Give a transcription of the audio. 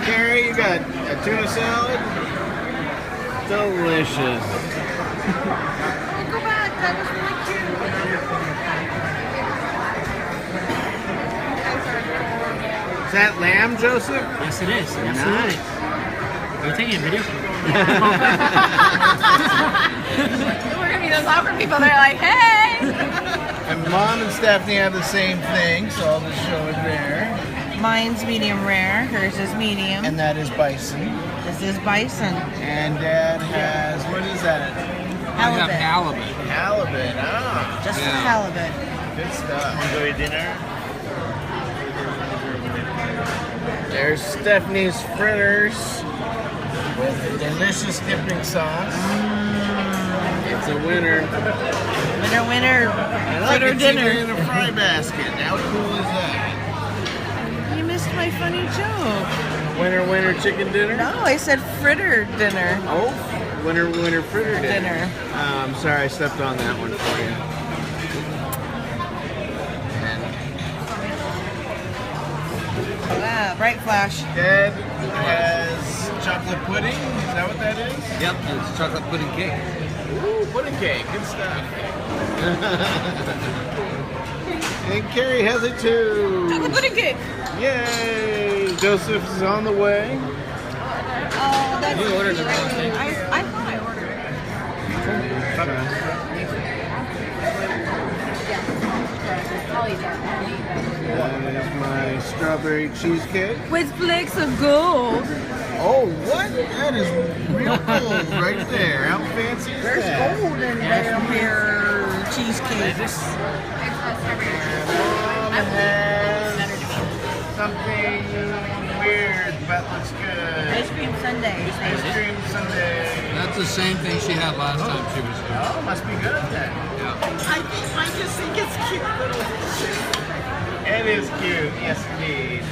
Carrie, you got a tuna salad? Delicious. Go back. That was really cute. Is that lamb, Joseph? Yes, it is. Nice. Are you taking a video? We're gonna be those awkward people. They're like, hey. And Mom and Stephanie have the same thing, so I'll just show it there. Mine's medium rare. Hers is medium. And that is bison. This is bison. And Dad has, what is that? I have Halibut. halibut. Halibut. Ah, Just the Yeah. halibut. good stuff. Enjoy dinner. There's Stephanie's fritters with delicious dipping sauce. It's a winner. Winner, winner. I like Fritter it's dinner. even in a fry basket. How cool is that? You missed my funny joke. Winner, winner, chicken dinner? No, I said fritter dinner. Oh, winner, winner, fritter dinner. Dinner. I'm sorry, I stepped on that one for you. Wow, bright flash. Dad has chocolate pudding. Is that what that is? Yep, it's chocolate pudding cake. Ooh, pudding cake. Good stuff. And Carrie has it too. Chocolate pudding cake. Yay! Joseph is on the way. Oh, that's You ordered the wrong thing. I thought I ordered it. That is my strawberry cheesecake. With flakes of gold. Oh, what? That is real gold right there. How fancy is There's that? gold in damn here cheesecake. Mom has something weird, but looks good. Ice cream sundae. Ice cream sundae. That's the same thing she had last time she was here. Oh, must be good then. Yeah. I just think it's cute little. It is cute, yes indeed.